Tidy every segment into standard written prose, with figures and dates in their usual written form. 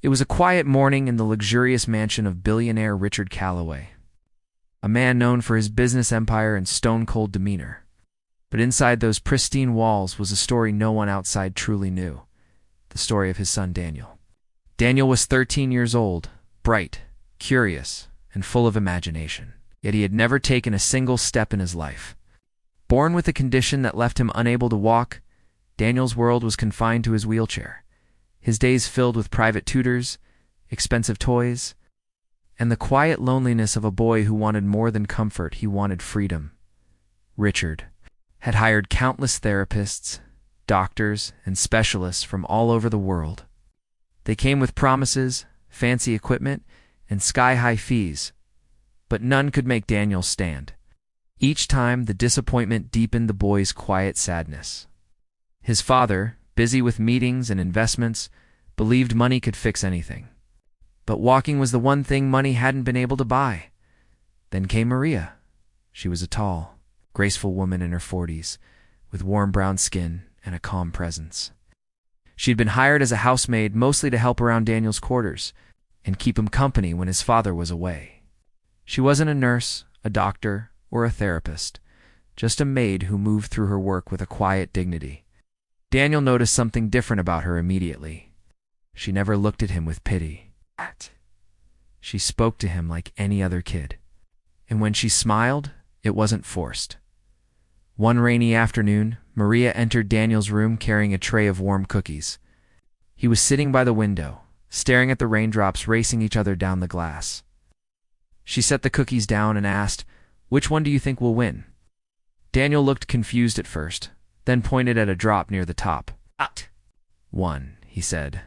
It was a quiet morning in the luxurious mansion of billionaire Richard Calloway, a man known for his business empire and stone-cold demeanor. But inside those pristine walls was a story no one outside truly knew, the story of his son Daniel. Daniel was 13 years old, bright, curious, and full of imagination. Yet he had never taken a single step in his life. Born with a condition that left him unable to walk, Daniel's world was confined to his wheelchair, his days filled with private tutors, expensive toys, and the quiet loneliness of a boy who wanted more than comfort. He wanted freedom. Richard had hired countless therapists, doctors, and specialists from all over the world. They came with promises, fancy equipment, and sky-high fees, but none could make Daniel stand. Each time, the disappointment deepened the boy's quiet sadness. His father, busy with meetings and investments, believed money could fix anything. But walking was the one thing money hadn't been able to buy. Then came Maria. She was a tall, graceful woman in her 40s, with warm brown skin and a calm presence. She'd been hired as a housemaid mostly to help around Daniel's quarters and keep him company when his father was away. She wasn't a nurse, a doctor, or a therapist, just a maid who moved through her work with a quiet dignity. Daniel noticed something different about her immediately. She never looked at him with pity. She spoke to him like any other kid. And when she smiled, it wasn't forced. One rainy afternoon, Maria entered Daniel's room carrying a tray of warm cookies. He was sitting by the window, staring at the raindrops racing each other down the glass. She set the cookies down and asked, "Which one do you think will win?" Daniel looked confused at first, then pointed at a drop near the top. "One," he said.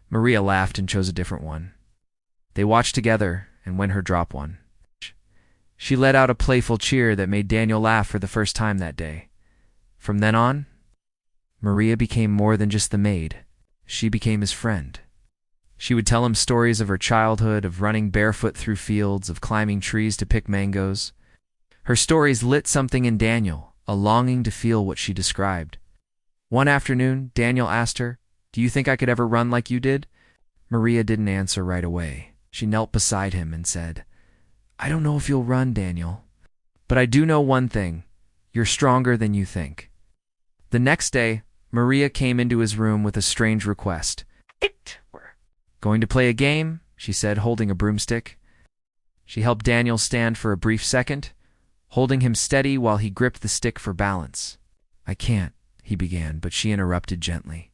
Maria laughed and chose a different one. They watched together, and when her drop won, she let out a playful cheer that made Daniel laugh for the first time that day. From then on, Maria became more than just the maid. She became his friend. She would tell him stories of her childhood, of running barefoot through fields, of climbing trees to pick mangoes. Her stories lit something in Daniel, a longing to feel what she described. One afternoon, Daniel asked her, "Do you think I could ever run like you did?" Maria didn't answer right away. She knelt beside him and said, "I don't know if you'll run, Daniel, but I do know one thing. You're stronger than you think." The next day, Maria came into his room with a strange request. "Going to play a game?" she said, holding a broomstick. She helped Daniel stand for a brief second, holding him steady while he gripped the stick for balance. "I can't," he began, but she interrupted gently.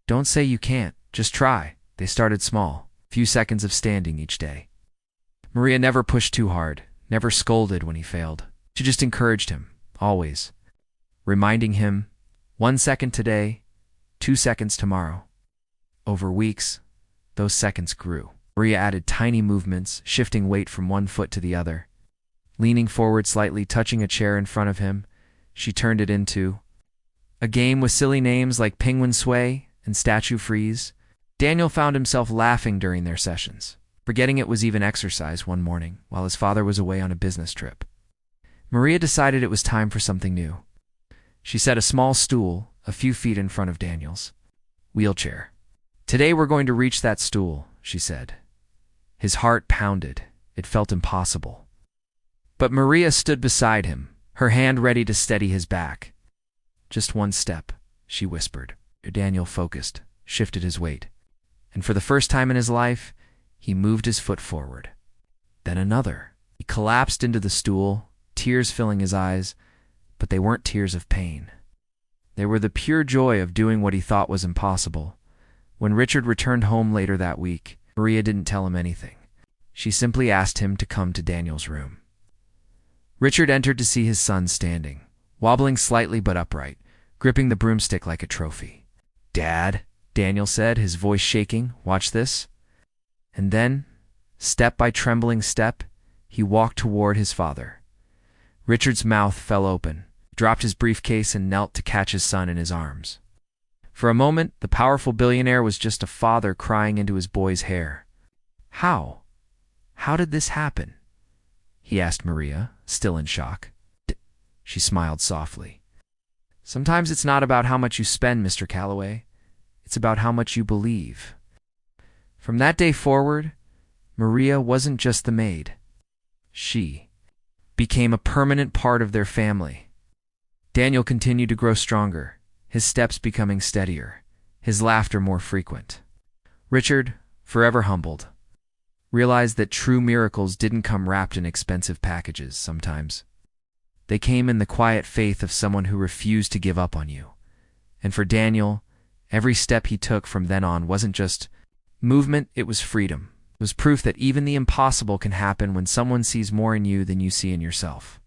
"Don't say you can't, just try." They started small, few seconds of standing each day. Maria never pushed too hard, never scolded when he failed. She just encouraged him, always, reminding him, 1 second today, 2 seconds tomorrow. Over weeks, those seconds grew. Maria added tiny movements, shifting weight from one foot to the other. Leaning forward slightly, touching a chair in front of him, she turned it into a game with silly names like Penguin Sway and Statue Freeze. Daniel found himself laughing during their sessions, forgetting it was even exercise one morning while his father was away on a business trip. Maria decided it was time for something new. She set a small stool a few feet in front of Daniel's wheelchair. "Today we're going to reach that stool," she said. His heart pounded. It felt impossible. But Maria stood beside him, her hand ready to steady his back. "Just 1 step," she whispered. Daniel focused, shifted his weight, and for the first time in his life, he moved his foot forward. Then another. He collapsed into the stool, tears filling his eyes, but they weren't tears of pain. They were the pure joy of doing what he thought was impossible. When Richard returned home later that week, Maria didn't tell him anything. She simply asked him to come to Daniel's room. Richard entered to see his son standing, wobbling slightly but upright, gripping the broomstick like a trophy. "Dad," Daniel said, his voice shaking, "watch this." And then, step by trembling step, he walked toward his father. Richard's mouth fell open, dropped his briefcase and knelt to catch his son in his arms. For a moment, the powerful billionaire was just a father crying into his boy's hair. How? How did this happen?" he asked Maria, still in shock. She smiled softly. "Sometimes it's not about how much you spend, Mr. Calloway. It's about how much you believe." From that day forward, Maria wasn't just the maid. She became a permanent part of their family. Daniel continued to grow stronger, his steps becoming steadier, his laughter more frequent. Richard, forever humbled, realized that true miracles didn't come wrapped in expensive packages sometimes. They came in the quiet faith of someone who refused to give up on you. And for Daniel, every step he took from then on wasn't just movement, it was freedom. It was proof that even the impossible can happen when someone sees more in you than you see in yourself.